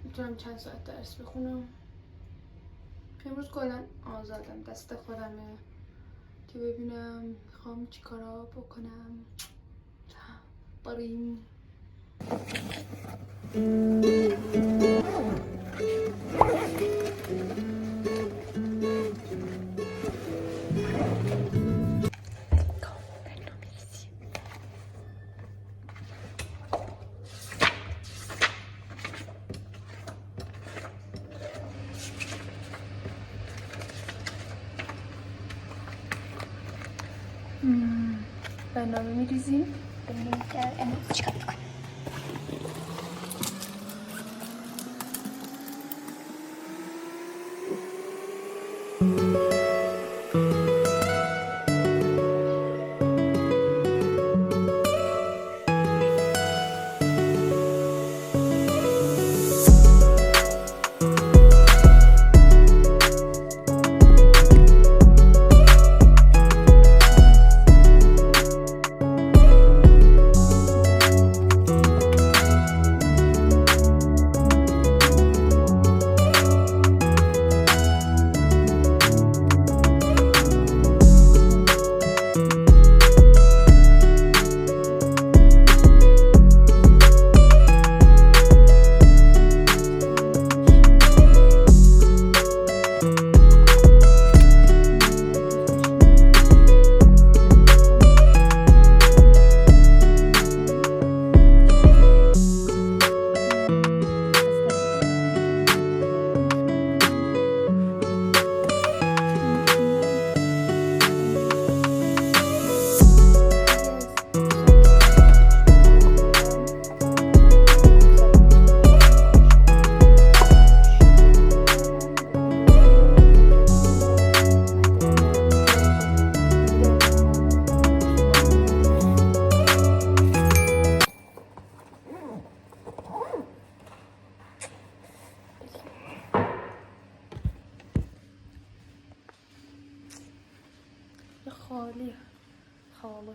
میتونم چند ساعت درس بخونم. امروز کلا آزادم، دست خودمه که ببینم میخوام چی کارا بکنم. بریم. برنامه میریزیم ببینیم که امروز چیکار میکنیم. خالی خالی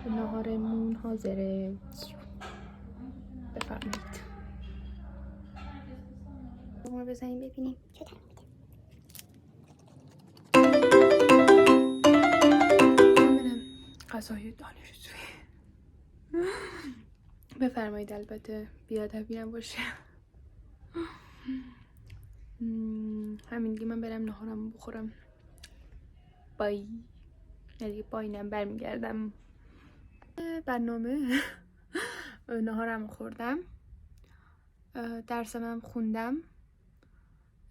ناهارمون حاضره. بفرمایید ما بزنیم ببینیم چه طعمی میده. کاملا غذای دانشجویی. بفرمایید، البته بیادبی نباشه. همین دیگه من برم ناهارم بخورم. بای. دیگه باینم برمیگردم. برنامه ناهارم خوردم، درسم خوندم،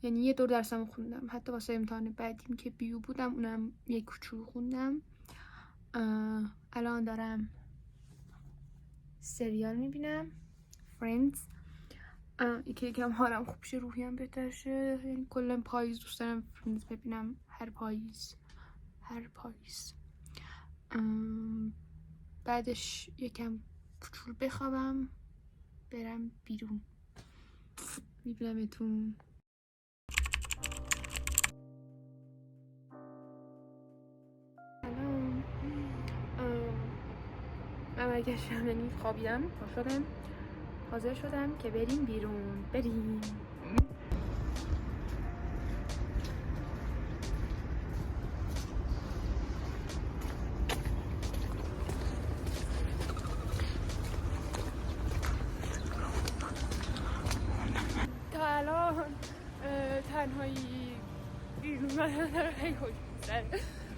یعنی یه دور درسم خوندم، حتی واسه امتحان بعدیم که بیو بودم اونم یک کوچولو خوندم. الان دارم سریال میبینم فرندز. یکم حالم خوب شه، روحیم بهتر شه. یعنی کلا پاییز دوست دارم فرندز ببینم، هر پاییز. بعدش یکم کوچولو بخوابم، برم بیرون. میبینمتون. سلام. من برگشتم، یعنی خوابیدم، حاضر شدم که بریم بیرون. بریم. تنهایی بیرون من داره خیلی خوش می‌گذره.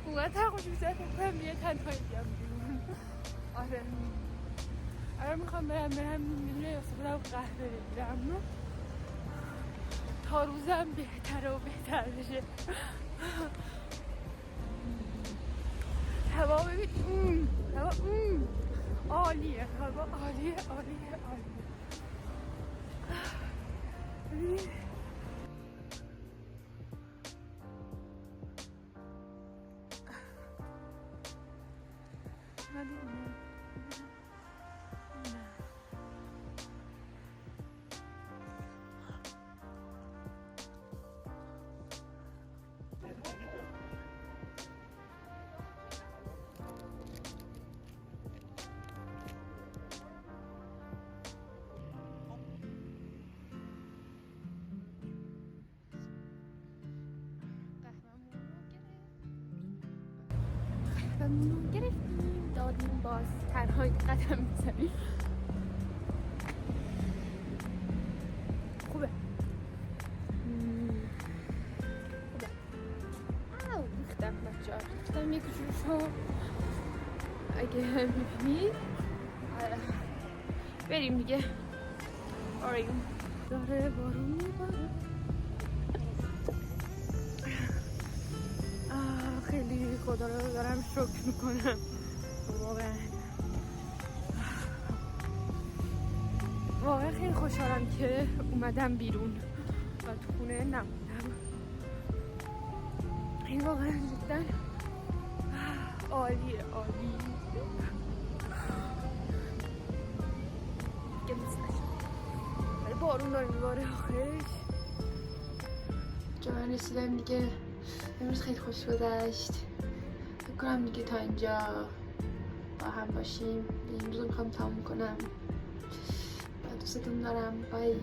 واقعا خوش می‌گذره فکر کنم یه تنهایی بیام بیرون. آره میخوام برم میدونه خودم قهوه بگیرم تا روزم بهتر و بهتر بشه. هوا ببین هوا عالیه، هوا عالیه عالیه عالیه. ببین قهوه‌مون گرفتیم دادیم باز تنهایی قدم میزنیم. خوبه ریختم بچه ها، ریختم یک جوشو اگه میبینید. بریم دیگه. بریم. داره بارون میباره. خیلی خدا رو دارم شکر میکنم واقعا خیلی خوشحالم که اومدم بیرون و تو خونه نموندم. این واقعا جدا عالیه عالی. دیگه دوست نشد ولی بارون داره میباره آخرش. جا من رسیدم دیگه. امروز خیلی خوش گذشت. فکر کنم دیگه تا اینجا با هم باشیم. امروز رو میخوام تموم کنم. دوستتون دارم. بای.